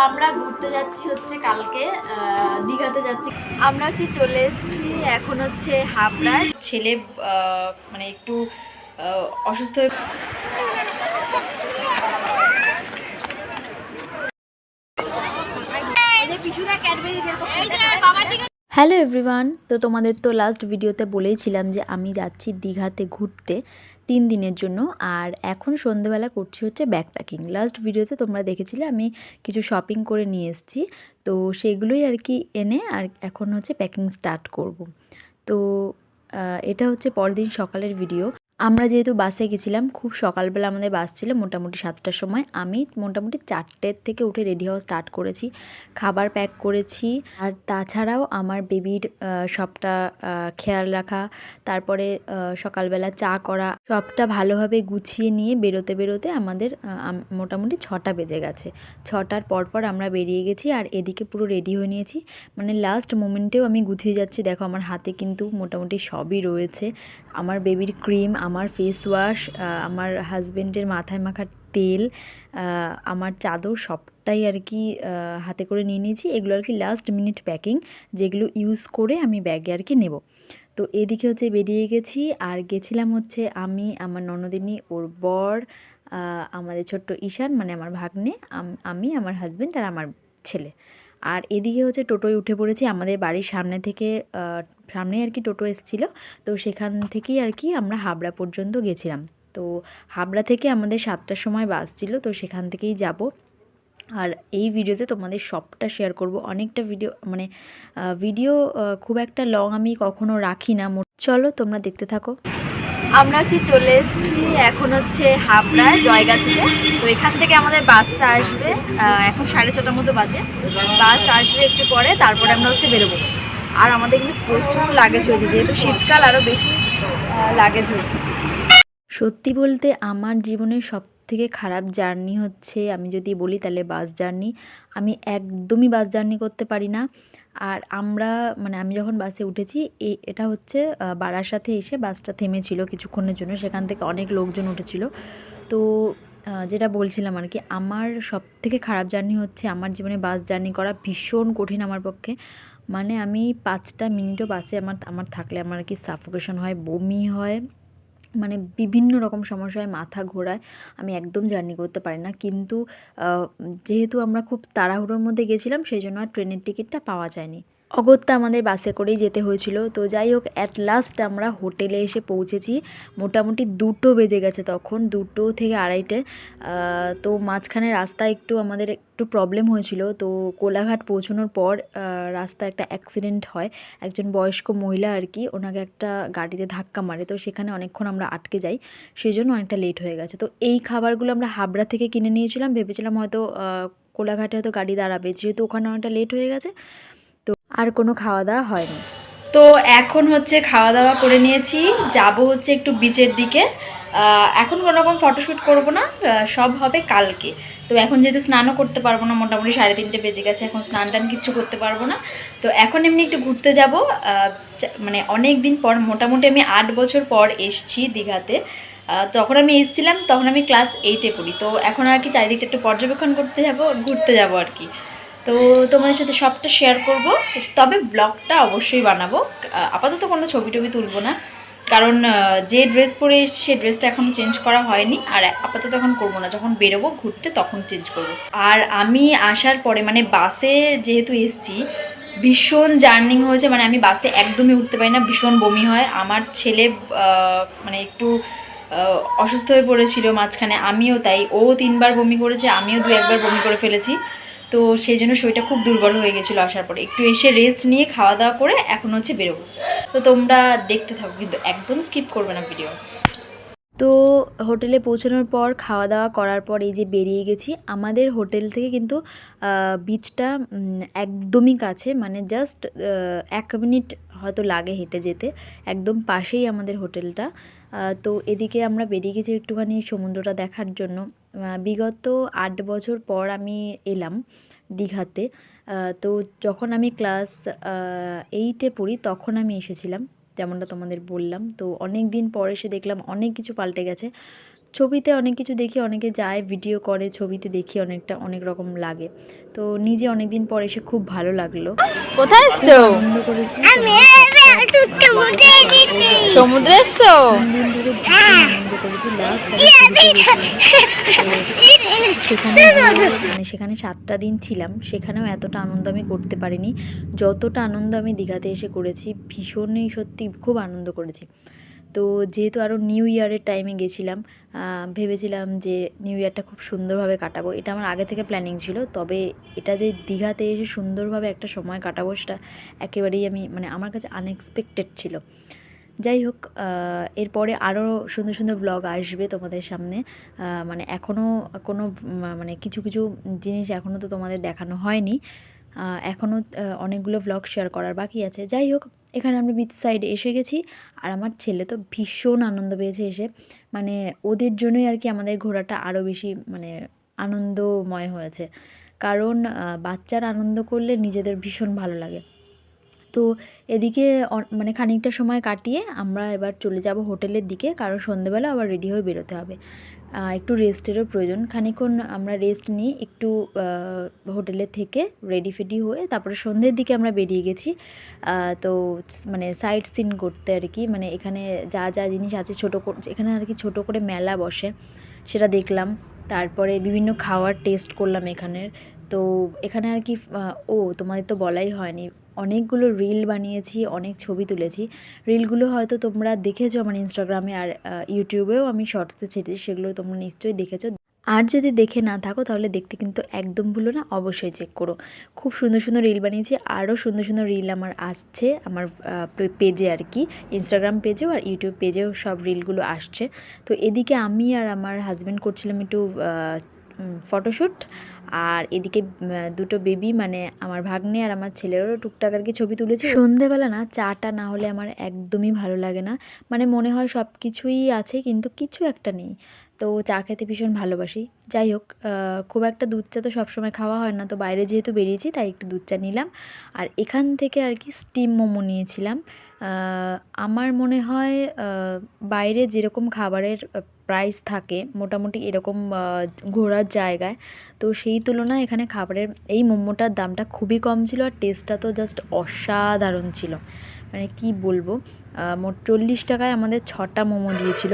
আমরা ঘুরতে যাচ্ছি হচ্ছে কালকে দীঘাতে যাচ্ছি। আমরা হচ্ছে চলে এসেছি এখন হচ্ছে হাবড়া। ছেলে মানে একটু অসুস্থ হয়ে হ্যালো এভরিওয়ান, তো তোমাদের তো লাস্ট ভিডিওতে বলেইছিলাম যে আমি যাচ্ছি দীঘাতে ঘুরতে 3 দিনের জন্য। আর এখন সন্ধ্যেবেলা করছি হচ্ছে ব্যাকপ্যাকিং। লাস্ট ভিডিওতে তোমরা দেখেছিলে আমি কিছু শপিং করে নিয়ে এসেছি, তো সেগুলোই আর কি এনে আর এখন হচ্ছে প্যাকিং স্টার্ট করব। তো এটা হচ্ছে পরদিন সকালের ভিডিও। আমরা যেহেতু বাসে গেছিলাম, খুব সকালবেলা আমাদের বাস ছিল মোটামুটি 7টার সময়। আমি মোটামুটি 4টের থেকে উঠে রেডি হওয়া স্টার্ট করেছি, খাবার প্যাক করেছি। আর তাছাড়াও আমার বেবির সবটা খেয়াল রাখা, তারপরে সকালবেলা চা করা, সবটা ভালোভাবে গুছিয়ে নিয়ে বেরোতে বেরোতে আমাদের মোটামুটি 6টা বেজে গেছে। 6টার পরপর আমরা বেরিয়ে গেছি আর এদিকে পুরো রেডি হয়ে নিয়েছি। মানে লাস্ট মোমেন্টেও আমি গুছিয়ে যাচ্ছি। দেখো আমার হাতে কিন্তু মোটামুটি সবই রয়েছে, আমার বেবির ক্রিম, আমার ফেস ওয়াশ, আমার হাজব্যান্ডের মাথায় মাখার তেল, আমার চাদর, সবটাই আর কি হাতে করে নিয়ে নিয়েছি। এগুলো আর কি লাস্ট মিনিট প্যাকিং, যেগুলো ইউজ করে আমি ব্যাগে আর কি নেব। তো এদিকে হচ্ছে বেরিয়ে গেছি আর গেছিলাম হচ্ছে আমি, আমার ননদিনী, ওর বর, আমাদের ছোট্ট ঈশান মানে আমার ভাগ্নে, আমি, আমার হাজব্যান্ড আর আমার ছেলে। আর এদিকে হচ্ছে টোটোয় উঠে পড়েছি। আমাদের বাড়ির সামনে থেকে সামনেই আর কি টোটো এসেছিল, তো সেখান থেকেই আর কি আমরা হাবড়া পর্যন্ত গেছিলাম। তো হাবড়া থেকে আমাদের 7টার সময় বাস ছিল, তো সেখান থেকেই যাব। আর এই ভিডিওতে তোমাদের সবটা শেয়ার করব। অনেকটা ভিডিও মানে ভিডিও খুব একটা লং আমি কখনো রাখি না। চলো তোমরা দেখতে থাকো। আমরা হচ্ছে চলে এসেছি এখন হচ্ছে হাবড়া জয়গাছিতে। তো এখান থেকে আমাদের বাসটা আসবে, এখন 6:30 মতো বাজে। বাস আসবে একটু পরে, তারপরে আমরা হচ্ছে বেরোবো। আর আমাদের কিন্তু প্রচুর লাগেজ হয়েছে, যেহেতু শীতকাল আরও বেশি লাগেজ হয়েছে। সত্যি বলতে আমার জীবনের সবথেকে খারাপ জার্নি হচ্ছে, আমি যদি বলি তাহলে বাস জার্নি। আমি একদমই বাস জার্নি করতে পারি না। আর আমরা মানে আমি যখন বাসে উঠেছি, এটা হচ্ছে বারাসাতে এসে বাসটা থেমেছিল কিছুক্ষণের জন্য, সেখান থেকে অনেক লোকজন উঠেছিল। তো যেটা বলছিলাম আর কি, আমার সবথেকে খারাপ জার্নি হচ্ছে আমার জীবনে বাস জার্নি করা। ভীষণ কঠিন আমার পক্ষে। মানে আমি 5টা মিনিটও বাসে আমার থাকলে আমার আর কি সাফোকেশন হয়, বমি হয়, মানে বিভিন্ন রকম সমস্যা হয়, মাথা ঘোরায়। আমি একদম জার্নি করতে পারি না। কিন্তু যেহেতু আমরা খুব তাড়াহুড়োর মধ্যে গেছিলাম, সেই জন্য আর ট্রেনের টিকিটটা পাওয়া যায়নি। অগত্যা আমাদের বাসে করেই যেতে হয়েছিল। তো যাই হোক, অ্যাট লাস্ট আমরা হোটেলে এসে পৌঁছেছি। মোটামুটি 2টো বেজে গেছে তখন, 2টো থেকে 2:30। তো মাঝখানে রাস্তায় একটু আমাদের একটু প্রবলেম হয়েছিল। তো কোলাঘাট পৌঁছানোর পর রাস্তায় একটা অ্যাক্সিডেন্ট হয়। একজন বয়স্ক মহিলা আর কি, ওনাকে একটা গাড়িতে ধাক্কা মারে। তো সেখানে অনেকক্ষণ আমরা আটকে যাই, সেই জন্য অনেকটা লেট হয়ে গেছে। তো এই খাবারগুলো আমরা হাবড়া থেকে কিনে নিয়েছিলাম, ভেবেছিলাম হয়তো কোলাঘাটে হয়তো গাড়ি দাঁড়াবে, যেহেতু ওখানে অনেকটা লেট হয়ে গেছে। তো আর কোনো খাওয়া দাওয়া হয়নি। তো এখন হচ্ছে খাওয়া দাওয়া করে নিয়েছি, যাব হচ্ছে একটু বিচের দিকে। এখন কোনো রকম ফটোশ্যুট করবো না, সব হবে কালকে। তো এখন যেহেতু স্নানও করতে পারবো না, মোটামুটি 3:30 বেজে গেছে, এখন স্নান টান কিচ্ছু করতে পারবো না। তো এখন এমনি একটু ঘুরতে যাব। মানে অনেক দিন পর, মোটামুটি আমি 8 বছর পর এসছি দীঘাতে। যখন আমি এসেছিলাম তখন আমি ক্লাস 8-এ পড়ি। তো এখন আর কি চারিদিকটা একটু পর্যবেক্ষণ করতে যাব, ঘুরতে যাব আর কি। তো তোমাদের সাথে সবটা শেয়ার করব, তবে ব্লগটা অবশ্যই বানাবো। আপাতত কোনো ছবি টবি তুলবো না, কারণ যে ড্রেস পরে এসেছি সেই ড্রেসটা এখনও চেঞ্জ করা হয়নি। আর আপাতত এখন করবো না, যখন বেরোবো ঘুরতে তখন চেঞ্জ করবো। আর আমি আসার পরে মানে বাসে যেহেতু এসেছি, ভীষণ জার্নিং হয়েছে। মানে আমি বাসে একদমই উঠতে পারি না, ভীষণ বমি হয়। আমার ছেলে মানে একটু অসুস্থ হয়ে পড়েছিল মাঝখানে, আমিও তাই। ও 3বার বমি করেছে, আমিও 2-1বার বমি করে ফেলেছি। তো সেই জন্য শরীরটা খুব দুর্বল হয়ে গেছিলো আসার পরে। একটু এসে রেস্ট নিয়ে খাওয়া দাওয়া করে এখন হচ্ছে বেরোবো। তো তোমরা দেখতে থাকো, কিন্তু একদম স্কিপ করবে না ভিডিও। তো হোটেলে পৌঁছানোর পর খাওয়া দাওয়া করার পর এই যে বেরিয়ে গেছি। আমাদের হোটেল থেকে কিন্তু বিচটা একদমই কাছে, মানে জাস্ট 1 মিনিট হয়তো লাগে হেঁটে যেতে। একদম পাশেই আমাদের হোটেলটা। তো এদিকে আমরা বেরিয়ে গেছি একটুখানি সমুদ্রটা দেখার জন্য। বিগত 8 বছর পর আমি এলাম দীঘাতে। তো যখন আমি ক্লাস 8-এ পড়ি তখন আমি এসেছিলাম, যেমনটা তোমাদের বললাম। তো অনেক দিন পর এসে দেখলাম অনেক কিছু পাল্টে গেছে। ছবিতে অনেক কিছু দেখি, অনেকে যায় ভিডিও করে, ছবিতে দেখি অনেক রকম লাগে। তো নিজে অনেক দিন পর এসে খুব ভালো লাগলো। কোথায় খুব এসছো? আনন্দ করেছি। সমুদ্রে এসছো? 3 দিন ধরে ভীষণ আনন্দ করেছি। লাস্ট আমি পুরীতে গেছিলাম। তো সেখানে গিয়ে মানে সেখানে 7টা দিন ছিলাম। সেখানেও এতটা আনন্দ আমি করতে পারিনি। যতটা আনন্দ আমি দীঘাতে এসে করেছি, ভীষণই সত্যি খুব আনন্দ করেছি। তো যেহেতু আরও নিউ ইয়ারের টাইমে গেছিলাম, ভেবেছিলাম যে নিউ ইয়ারটা খুব সুন্দরভাবে কাটাবো। এটা আমার আগে থেকে প্ল্যানিং ছিল। তবে এটা যে দীঘাতে এসে সুন্দরভাবে একটা সময় কাটাবো, সেটা একেবারেই আমি মানে আমার কাছে আনএক্সপেক্টেড ছিল। যাই হোক, এরপরে আরও সুন্দর সুন্দর ব্লগ আসবে তোমাদের সামনে। মানে এখনও কোনো মানে কিছু কিছু জিনিস এখনও তো তোমাদের দেখানো হয়নি। এখনও অনেকগুলো ব্লগ শেয়ার করার বাকি আছে। যাই হোক, এখানে আমরা বিচ সাইডে এসে গেছি। আর আমার ছেলে তো ভীষণ আনন্দ পেয়েছে এসে। মানে ওদের জন্যই আর কি আমাদের ঘোরাটা আরও বেশি মানে আনন্দময় হয়েছে। কারণ বাচ্চারা আনন্দ করলে নিজেদের ভীষণ ভালো লাগে। তো এদিকে মানে খানিকটা সময় কাটিয়ে আমরা এবার চলে যাব হোটেলের দিকে, কারণ সন্ধেবেলা আবার রেডি হয়ে বেরোতে হবে। একটু রেস্টেরও প্রয়োজন। খানিকক্ষণ আমরা রেস্ট নিয়ে একটু হোটেলে থেকে রেডি ফেডি হয়ে তারপরে সন্ধ্যের দিকে আমরা বেরিয়ে গেছি। তো মানে সাইট সিন করতে আর কি। মানে এখানে যা যা জিনিস আছে এখানে আর কি ছোটো করে মেলা বসে, সেটা দেখলাম। তারপরে বিভিন্ন খাওয়ার টেস্ট করলাম এখানের। তো এখানে আর কি তোমাদের তো বলাই হয়নি, অনেকগুলো রিল বানিয়েছি, অনেক ছবি তুলেছি। রিলগুলো হয়তো তোমরা দেখেছো আমার ইনস্টাগ্রামে, আর ইউটিউবেও আমি শর্টসে ছেড়েছি, সেগুলো তোমরা নিশ্চয়ই দেখেছো। আর যদি দেখে না থাকো তাহলে দেখতে কিন্তু একদম ভুলো না, অবশ্যই চেক করো। খুব সুন্দর সুন্দর রিল বানিয়েছি। আরও সুন্দর সুন্দর রিল আমার আসছে আমার পেজে আর কি, ইনস্টাগ্রাম পেজেও আর ইউটিউব পেজেও সব রিলগুলো আসছে। তো এদিকে আমি আর আমার হাজব্যান্ড করছিলাম একটু ফটোশ্যুট। আর এদিকে দুটো বেবি মানে আমার ভাগ্নে আর আমার ছেলেরও টুকটাক আর কি ছবি তুলেছি। সন্ধেবেলা না চাটা না হলে আমার একদমই ভালো লাগে না। মানে মনে হয় সব কিছুই আছে কিন্তু কিছু একটা নেই। তো চা খেতে ভীষণ ভালোবাসি। যাই হোক, খুব একটা দুধ চা তো সবসময় খাওয়া হয় না। তো বাইরে যেহেতু বেরিয়েছি তাই একটু দুধ চা নিলাম। আর এখান থেকে আর কি স্টিম মোমো নিয়েছিলাম। আমার মনে হয় বাইরে যেরকম খাবারের প্রাইস থাকে মোটামুটি এরকম ঘোরার জায়গায়, তো সেই তুলনায় এখানে খাবারের এই মোমোটার দামটা খুবই কম ছিল। আর টেস্টটা তো জাস্ট অসাধারণ ছিল। মানে কি বলবো, মোট 40 টাকায় আমাদের 6টা মোমো দিয়েছিল।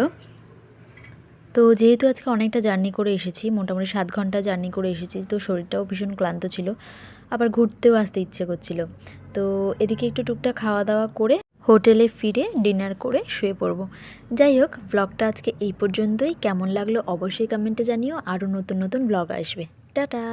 তো যেহেতু আজকে অনেকটা জার্নি করে এসেছি, মোটামুটি 7 ঘন্টা জার্নি করে এসেছি, তো শরীরটাও ভীষণ ক্লান্ত ছিল। আবার ঘুরতেও আসতে ইচ্ছে করছিল। তো এদিকে একটু টুকটাক খাওয়া দাওয়া করে হোটেলে ফিরে ডিনার করে শুয়ে পড়বো। যাই হোক, ব্লগটা আজকে এই পর্যন্তই। কেমন লাগলো অবশ্যই কমেন্টে জানিও। আরও নতুন নতুন ব্লগ আসবে। টাটা।